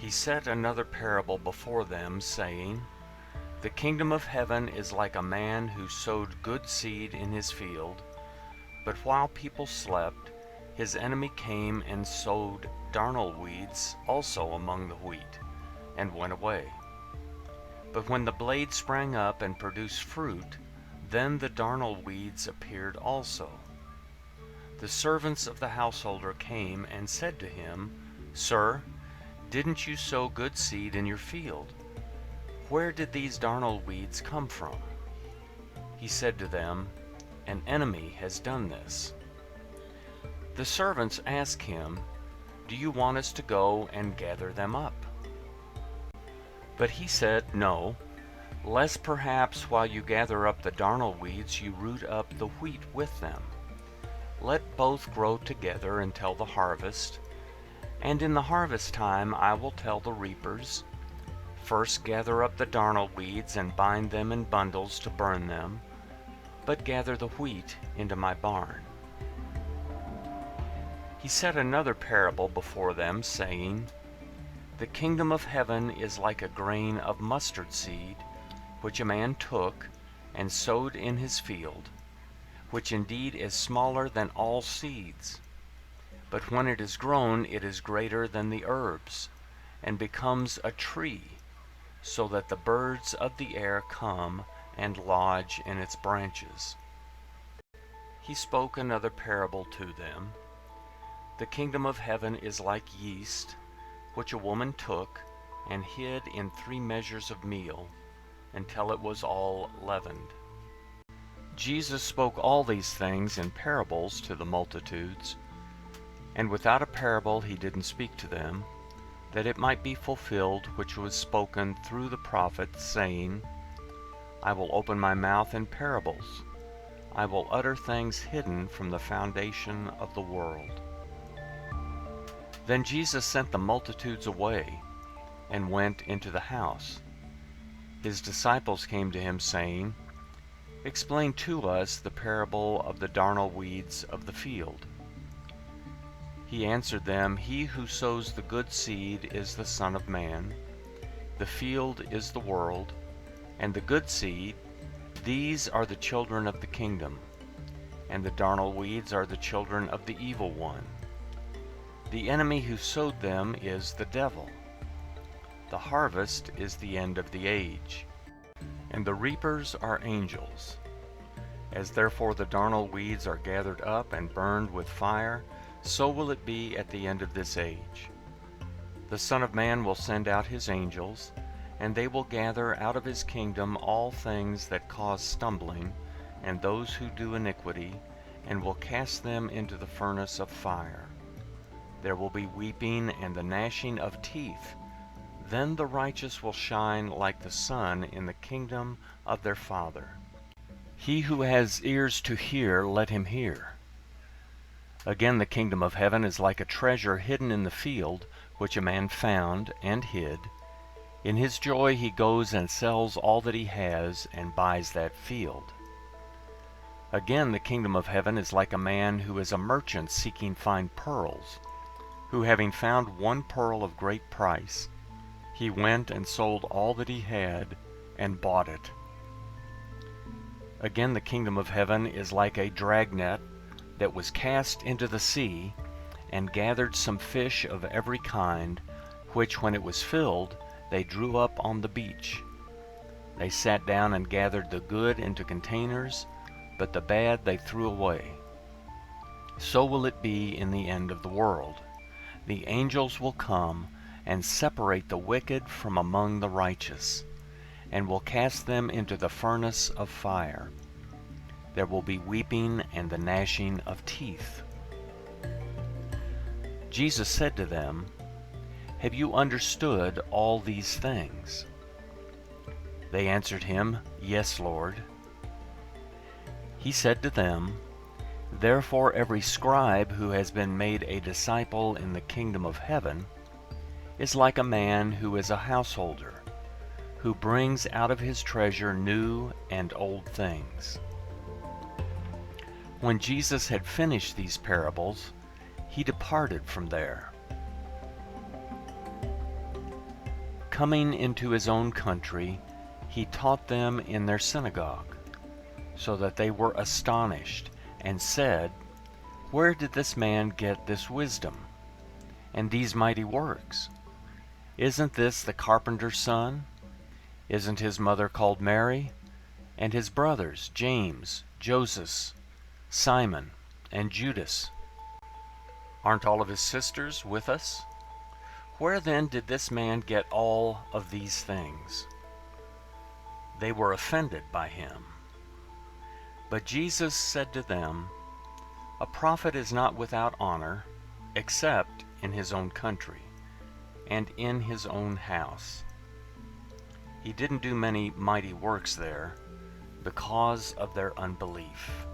He set another parable before them, saying, The kingdom of heaven is like a man who sowed good seed in his field, but while people slept, his enemy came and sowed darnal weeds also among the wheat, and went away. But when the blade sprang up and produced fruit, then the darnal weeds appeared also. The servants of the householder came and said to him, Sir, didn't you sow good seed in your field? Where did these darnal weeds come from? He said to them, An enemy has done this. The servants asked him, Do you want us to go and gather them up? But he said, No, lest perhaps while you gather up the darnal weeds you root up the wheat with them. Let both grow together until the harvest, and in the harvest time I will tell the reapers, First gather up the darnal weeds and bind them in bundles to burn them, but gather the wheat into my barn. He set another parable before them, saying, The kingdom of heaven is like a grain of mustard seed, which a man took and sowed in his field, which indeed is smaller than all seeds. But when it is grown, it is greater than the herbs, and becomes a tree, so that the birds of the air come and lodge in its branches. He spoke another parable to them. The kingdom of heaven is like yeast, which a woman took and hid in 3 measures of meal, until it was all leavened. Jesus spoke all these things in parables to the multitudes, and without a parable he didn't speak to them, that it might be fulfilled which was spoken through the prophet, saying, I will open my mouth in parables. I will utter things hidden from the foundation of the world. Then Jesus sent the multitudes away, and went into the house. His disciples came to him, saying, Explain to us the parable of the darnal weeds of the field. He answered them, He who sows the good seed is the Son of Man. The field is the world, and the good seed, these are the children of the kingdom, and the darnal weeds are the children of the evil one. The enemy who sowed them is the devil. The harvest is the end of the age, and the reapers are angels. As therefore the darnal weeds are gathered up and burned with fire, so will it be at the end of this age. The Son of Man will send out his angels, and they will gather out of his kingdom all things that cause stumbling, and those who do iniquity, and will cast them into the furnace of fire. There will be weeping and the gnashing of teeth. Then the righteous will shine like the sun in the kingdom of their Father. He who has ears to hear, let him hear. Again, the kingdom of heaven is like a treasure hidden in the field, which a man found and hid. In his joy he goes and sells all that he has and buys that field. Again, the kingdom of heaven is like a man who is a merchant seeking fine pearls, who having found one pearl of great price, he went and sold all that he had and bought it. Again, the kingdom of heaven is like a dragnet that was cast into the sea, and gathered some fish of every kind, which when it was filled, they drew up on the beach. They sat down and gathered the good into containers, but the bad they threw away. So will it be in the end of the world. The angels will come and separate the wicked from among the righteous, and will cast them into the furnace of fire. There will be weeping and the gnashing of teeth. Jesus said to them, Have you understood all these things? They answered him, Yes, Lord. He said to them, Therefore every scribe who has been made a disciple in the kingdom of heaven is like a man who is a householder, who brings out of his treasure new and old things. When Jesus had finished these parables, he departed from there. coming into his own country, he taught them in their synagogue, so that they were astonished, and said, "Where did this man get this wisdom, and these mighty works? Isn't this the carpenter's son? Isn't his mother called Mary? And his brothers, James, Joseph, Simon, and Judas? Aren't all of his sisters with us? Where then did this man get all of these things?" They were offended by him. But Jesus said to them, "A prophet is not without honor, except in his own country, and in his own house." He didn't do many mighty works there because of their unbelief.